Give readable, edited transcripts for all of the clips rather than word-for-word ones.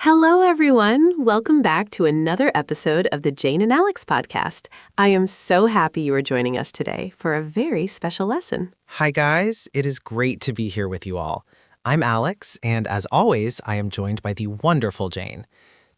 Hello, everyone. Welcome back to another episode of the Jane and Alex podcast. I am so happy you are joining us today for a very special lesson. Hi, guys. It is great to be here with you all. I'm Alex, and as always, I am joined by the wonderful Jane.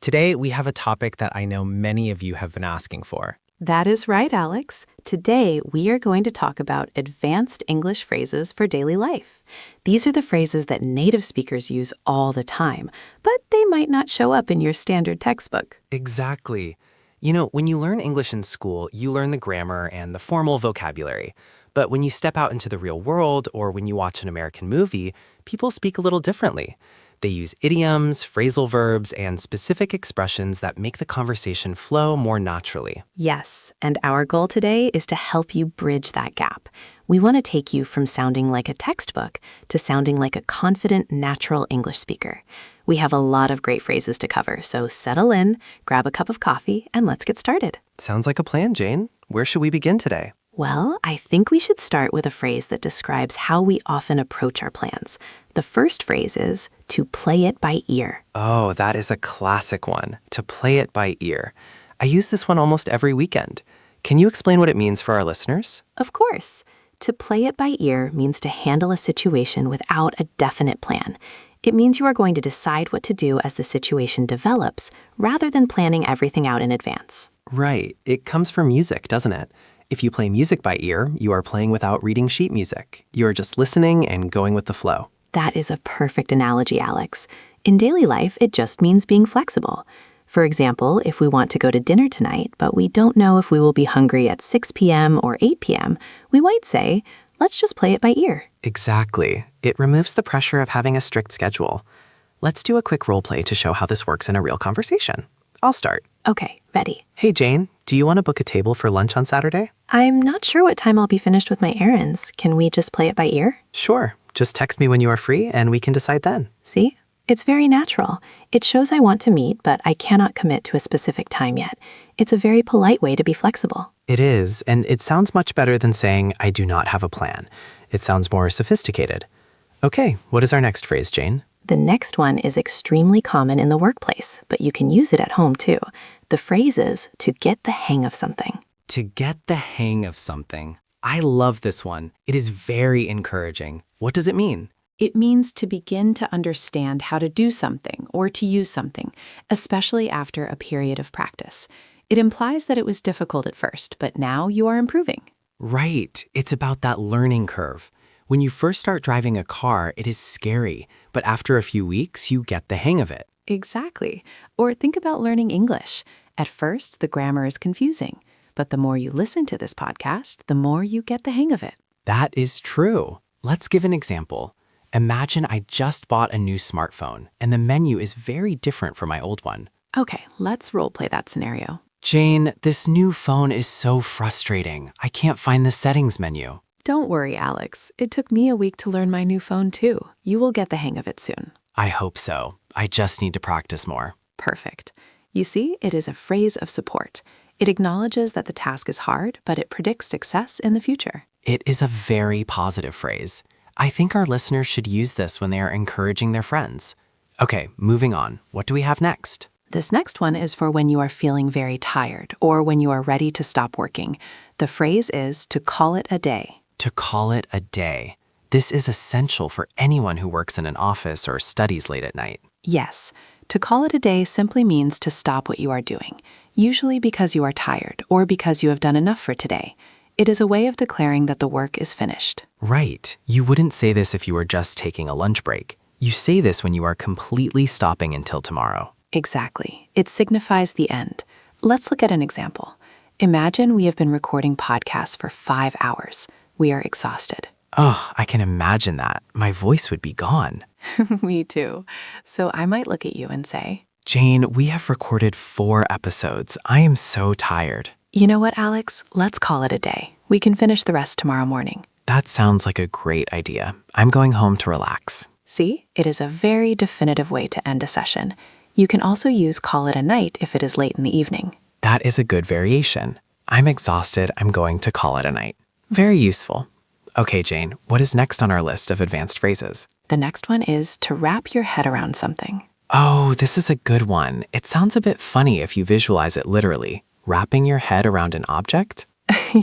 Today, we have a topic that I know many of you have been asking for. That is right, Alex. Today, we are going to talk about advanced English phrases for daily life. These are the phrases that native speakers use all the time, but they might not show up in your standard textbook. Exactly. You know, when you learn English in school, you learn the grammar and the formal vocabulary. But when you step out into the real world or when you watch an American movie, people speak a little differently. They use idioms, phrasal verbs, and specific expressions that make the conversation flow more naturally. Yes, and our goal today is to help you bridge that gap. We want to take you from sounding like a textbook to sounding like a confident, natural English speaker. We have a lot of great phrases to cover, so settle in, grab a cup of coffee, and let's get started. Sounds like a plan, Jane. Where should we begin today? Well, I think we should start with a phrase that describes how we often approach our plans. The first phrase is to play it by ear. Oh, that is a classic one, to play it by ear. I use this one almost every weekend. Can you explain what it means for our listeners? Of course. To play it by ear means to handle a situation without a definite plan. It means you are going to decide what to do as the situation develops, rather than planning everything out in advance. Right. It comes from music, doesn't it? If you play music by ear, you are playing without reading sheet music. You are just listening and going with the flow. That is a perfect analogy, Alex. In daily life, it just means being flexible. For example, if we want to go to dinner tonight, but we don't know if we will be hungry at 6 p.m. or 8 p.m., we might say, let's just play it by ear. Exactly. It removes the pressure of having a strict schedule. Let's do a quick role play to show how this works in a real conversation. I'll start. Okay, ready. Hey, Jane, do you want to book a table for lunch on Saturday? I'm not sure what time I'll be finished with my errands. Can we just play it by ear? Sure. Just text me when you are free and we can decide then. See? It's very natural. It shows I want to meet, but I cannot commit to a specific time yet. It's a very polite way to be flexible. It is, and it sounds much better than saying, I do not have a plan. It sounds more sophisticated. Okay, what is our next phrase, Jane? The next one is extremely common in the workplace, but you can use it at home too. The phrase is to get the hang of something. To get the hang of something. I love this one. It is very encouraging. What does it mean? It means to begin to understand how to do something or to use something, especially after a period of practice. It implies that it was difficult at first, but now you are improving. Right. It's about that learning curve. When you first start driving a car, it is scary, but after a few weeks, you get the hang of it. Exactly. Or think about learning English. At first, the grammar is confusing, but the more you listen to this podcast, the more you get the hang of it. That is true. Let's give an example. Imagine I just bought a new smartphone, and the menu is very different from my old one. Okay, let's role play that scenario. Jane, this new phone is so frustrating. I can't find the settings menu. Don't worry, Alex. It took me a week to learn my new phone too. You will get the hang of it soon. I hope so. I just need to practice more. Perfect. You see, it is a phrase of support. It acknowledges that the task is hard, but it predicts success in the future. It is a very positive phrase. I think our listeners should use this when they are encouraging their friends. Okay, moving on. What do we have next? This next one is for when you are feeling very tired or when you are ready to stop working. The phrase is to call it a day. To call it a day. This is essential for anyone who works in an office or studies late at night. Yes, to call it a day simply means to stop what you are doing, usually because you are tired or because you have done enough for today. It is a way of declaring that the work is finished. Right. You wouldn't say this if you were just taking a lunch break. You say this when you are completely stopping until tomorrow. Exactly. It signifies the end. Let's look at an example. Imagine we have been recording podcasts for 5 hours. We are exhausted. Oh, I can imagine that. My voice would be gone. Me too. So I might look at you and say, Jane, we have recorded 4 episodes. I am so tired. You know what, Alex? Let's call it a day. We can finish the rest tomorrow morning. That sounds like a great idea. I'm going home to relax. See, it is a very definitive way to end a session. You can also use call it a night if it is late in the evening. That is a good variation. I'm exhausted. I'm going to call it a night. Very useful. Okay, Jane, what is next on our list of advanced phrases? The next one is to wrap your head around something. Oh, this is a good one. It sounds a bit funny if you visualize it literally. Wrapping your head around an object?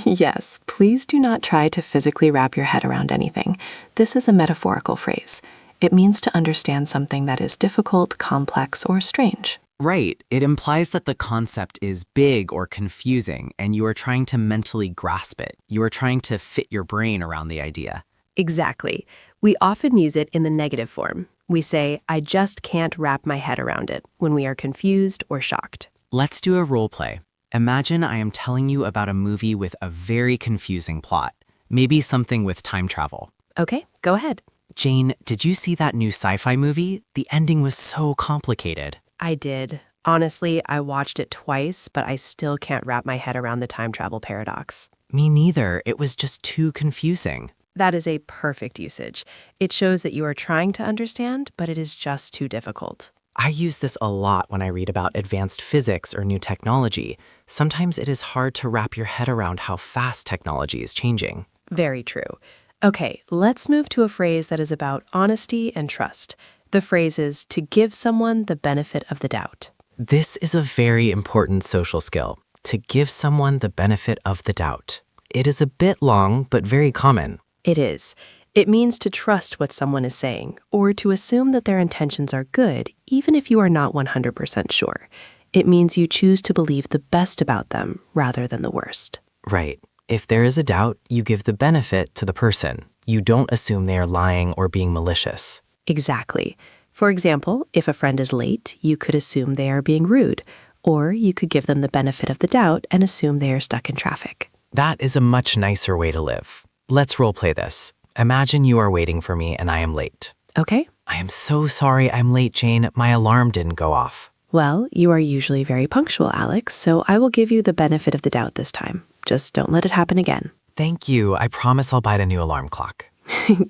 Yes, please do not try to physically wrap your head around anything. This is a metaphorical phrase. It means to understand something that is difficult, complex, or strange. Right. It implies that the concept is big or confusing, and you are trying to mentally grasp it. You are trying to fit your brain around the idea. Exactly. We often use it in the negative form. We say, I just can't wrap my head around it, when we are confused or shocked. Let's do a role play. Imagine I am telling you about a movie with a very confusing plot. Maybe something with time travel. Okay, go ahead. Jane, did you see that new sci-fi movie? The ending was so complicated. I did. Honestly, I watched it twice, but I still can't wrap my head around the time travel paradox. Me neither. It was just too confusing. That is a perfect usage. It shows that you are trying to understand, but it is just too difficult. I use this a lot when I read about advanced physics or new technology. Sometimes it is hard to wrap your head around how fast technology is changing. Very true. Okay, let's move to a phrase that is about honesty and trust. The phrase is to give someone the benefit of the doubt. This is a very important social skill, to give someone the benefit of the doubt. It is a bit long, but very common. It is. It means to trust what someone is saying, or to assume that their intentions are good, even if you are not 100% sure. It means you choose to believe the best about them rather than the worst. Right. If there is a doubt, you give the benefit to the person. You don't assume they are lying or being malicious. Exactly. For example, if a friend is late, you could assume they are being rude, or you could give them the benefit of the doubt and assume they are stuck in traffic. That is a much nicer way to live. Let's role play this. Imagine you are waiting for me and I am late. Okay? I am so sorry I'm late, Jane. My alarm didn't go off. Well, you are usually very punctual, Alex, so I will give you the benefit of the doubt this time. Just don't let it happen again. Thank you. I promise I'll buy a new alarm clock.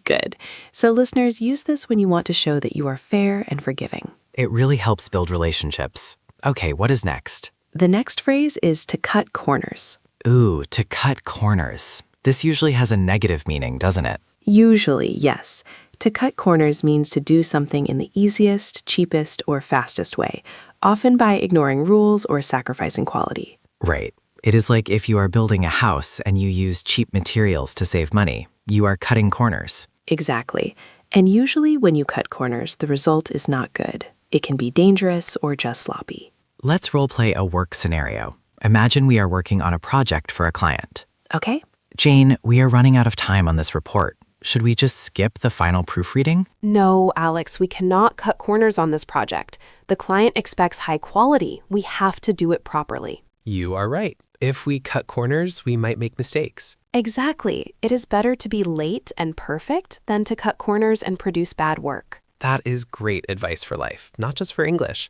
Good. So listeners, use this when you want to show that you are fair and forgiving. It really helps build relationships. Okay, what is next? The next phrase is to cut corners. Ooh, to cut corners. This usually has a negative meaning, doesn't it? Usually, yes. To cut corners means to do something in the easiest, cheapest, or fastest way, often by ignoring rules or sacrificing quality. Right. It is like if you are building a house and you use cheap materials to save money. You are cutting corners. Exactly. And usually when you cut corners, the result is not good. It can be dangerous or just sloppy. Let's role play a work scenario. Imagine we are working on a project for a client. Okay? Jane, we are running out of time on this report. Should we just skip the final proofreading? No, Alex, we cannot cut corners on this project. The client expects high quality. We have to do it properly. You are right. If we cut corners, we might make mistakes. Exactly. It is better to be late and perfect than to cut corners and produce bad work. That is great advice for life, not just for English.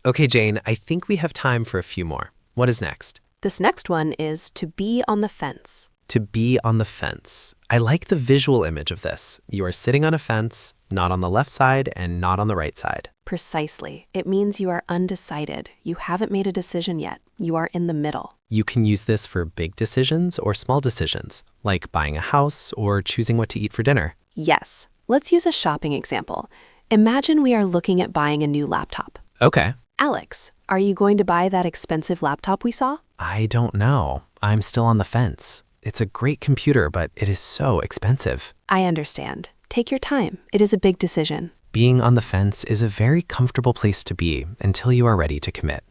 Okay, Jane, I think we have time for a few more. What is next? This next one is to be on the fence. To be on the fence. I like the visual image of this. You are sitting on a fence, not on the left side and not on the right side. Precisely. It means you are undecided. You haven't made a decision yet. You are in the middle. You can use this for big decisions or small decisions, like buying a house or choosing what to eat for dinner. Yes. Let's use a shopping example. Imagine we are looking at buying a new laptop. Okay. Alex, are you going to buy that expensive laptop we saw? I don't know. I'm still on the fence. It's a great computer, but it is so expensive. I understand. Take your time. It is a big decision. Being on the fence is a very comfortable place to be until you are ready to commit.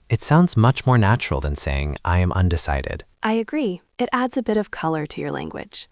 It sounds much more natural than saying, I am undecided. I agree. It adds a bit of color to your language.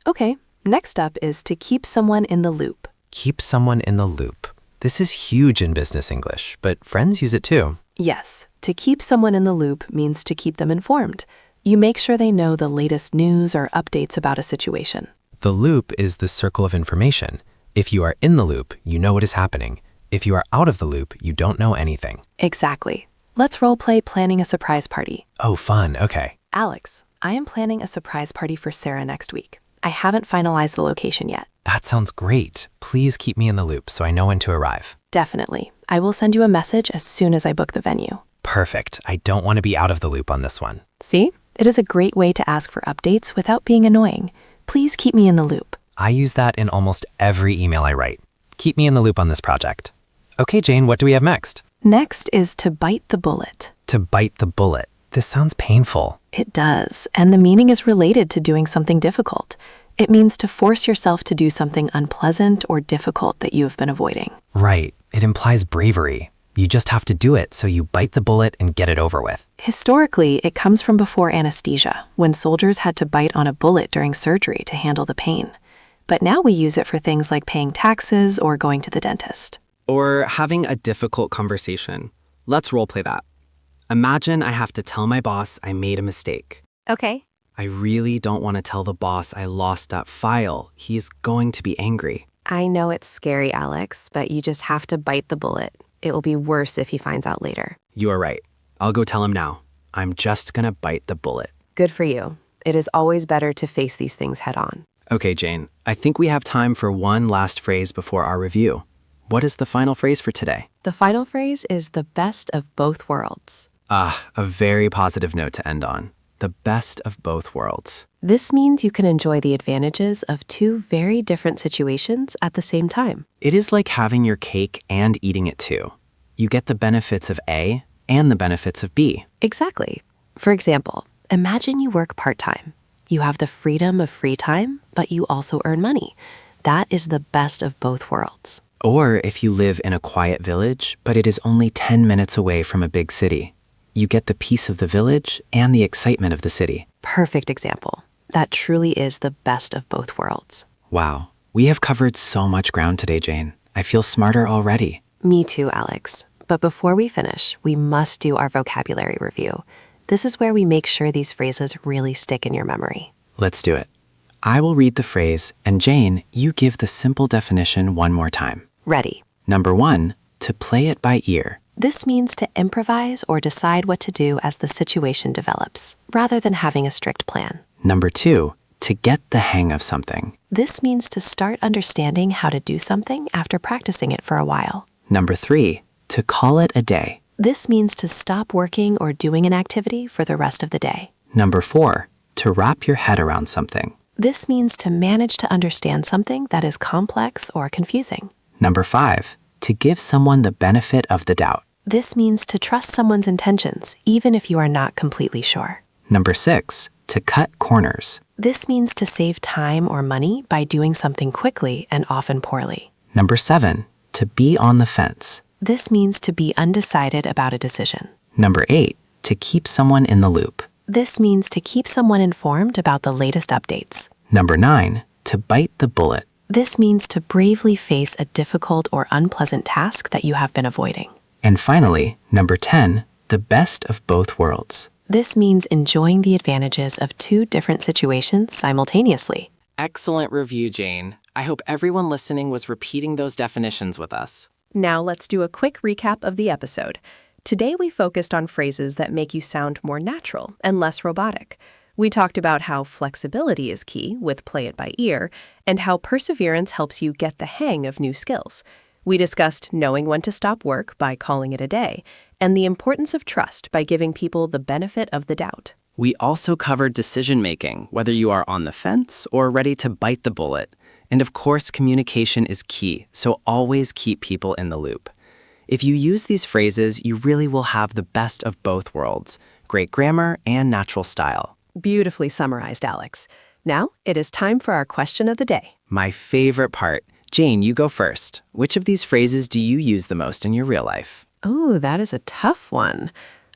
Okay, next up is to keep someone in the loop. Keep someone in the loop. This is huge in business English, but friends use it too. Yes, to keep someone in the loop means to keep them informed. You make sure they know the latest news or updates about a situation. The loop is the circle of information. If you are in the loop, you know what is happening. If you are out of the loop, you don't know anything. Exactly. Let's role play planning a surprise party. Oh, fun. Okay. Alex, I am planning a surprise party for Sarah next week. I haven't finalized the location yet. That sounds great. Please keep me in the loop so I know when to arrive. Definitely. I will send you a message as soon as I book the venue. Perfect. I don't want to be out of the loop on this one. See? It is a great way to ask for updates without being annoying. Please keep me in the loop. I use that in almost every email I write. Keep me in the loop on this project. Okay, Jane, what do we have next? Next is to bite the bullet. To bite the bullet. This sounds painful. It does, and the meaning is related to doing something difficult. It means to force yourself to do something unpleasant or difficult that you have been avoiding. Right. It implies bravery. You just have to do it, so you bite the bullet and get it over with. Historically, it comes from before anesthesia, when soldiers had to bite on a bullet during surgery to handle the pain. But now we use it for things like paying taxes or going to the dentist. Or having a difficult conversation. Let's roleplay that. Imagine I have to tell my boss I made a mistake. Okay. I really don't want to tell the boss I lost that file. He's going to be angry. I know it's scary, Alex, but you just have to bite the bullet. It will be worse if he finds out later. You are right. I'll go tell him now. I'm just gonna bite the bullet. Good for you. It is always better to face these things head on. Okay, Jane, I think we have time for one last phrase before our review. What is the final phrase for today? The final phrase is the best of both worlds. A very positive note to end on. The best of both worlds. This means you can enjoy the advantages of two very different situations at the same time. It is like having your cake and eating it too. You get the benefits of A and the benefits of B. Exactly. For example, imagine you work part-time. You have the freedom of free time, but you also earn money. That is the best of both worlds. Or if you live in a quiet village, but it is only 10 minutes away from a big city. You get the peace of the village and the excitement of the city. Perfect example. That truly is the best of both worlds. Wow, we have covered so much ground today, Jane. I feel smarter already. Me too, Alex. But before we finish, we must do our vocabulary review. This is where we make sure these phrases really stick in your memory. Let's do it. I will read the phrase, and Jane, you give the simple definition one more time. Ready. Number 1, to play it by ear. This means to improvise or decide what to do as the situation develops, rather than having a strict plan. Number 2, to get the hang of something. This means to start understanding how to do something after practicing it for a while. Number 3, to call it a day. This means to stop working or doing an activity for the rest of the day. Number 4, to wrap your head around something. This means to manage to understand something that is complex or confusing. Number 5, to give someone the benefit of the doubt. This means to trust someone's intentions, even if you are not completely sure. Number 6, to cut corners. This means to save time or money by doing something quickly and often poorly. Number 7, to be on the fence. This means to be undecided about a decision. Number 8, to keep someone in the loop. This means to keep someone informed about the latest updates. Number 9, to bite the bullet. This means to bravely face a difficult or unpleasant task that you have been avoiding. And finally, number 10, the best of both worlds. This means enjoying the advantages of two different situations simultaneously. Excellent review, Jane. I hope everyone listening was repeating those definitions with us. Now let's do a quick recap of the episode. Today we focused on phrases that make you sound more natural and less robotic. We talked about how flexibility is key with play it by ear, and how perseverance helps you get the hang of new skills. We discussed knowing when to stop work by calling it a day, and the importance of trust by giving people the benefit of the doubt. We also covered decision-making, whether you are on the fence or ready to bite the bullet. And of course, communication is key, so always keep people in the loop. If you use these phrases, you really will have the best of both worlds, great grammar and natural style. Beautifully summarized, Alex. Now it is time for our question of the day. My favorite part. Jane, you go first. Which of these phrases do you use the most in your real life? Oh, that is a tough one.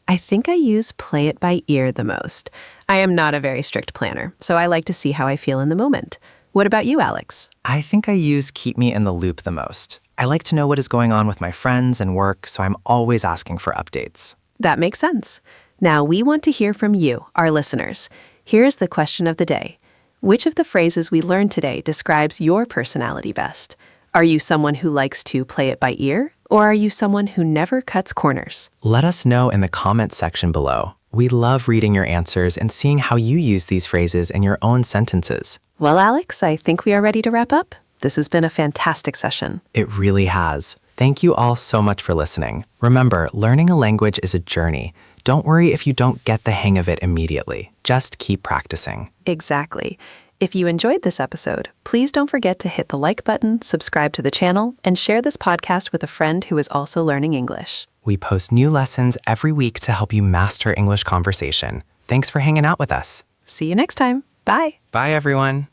I think I use play it by ear the most. I am not a very strict planner, so I like to see how I feel in the moment. What about you, Alex? I think I use keep me in the loop the most. I like to know what is going on with my friends and work, so I'm always asking for updates. That makes sense. Now we want to hear from you, our listeners. Here's the question of the day. Which of the phrases we learned today describes your personality best? Are you someone who likes to play it by ear, or are you someone who never cuts corners? Let us know in the comments section below. We love reading your answers and seeing how you use these phrases in your own sentences. Well, Alex, I think we are ready to wrap up. This has been a fantastic session. It really has. Thank you all so much for listening. Remember, learning a language is a journey. Don't worry if you don't get the hang of it immediately. Just keep practicing. Exactly. If you enjoyed this episode, please don't forget to hit the like button, subscribe to the channel, and share this podcast with a friend who is also learning English. We post new lessons every week to help you master English conversation. Thanks for hanging out with us. See you next time. Bye. Bye, everyone.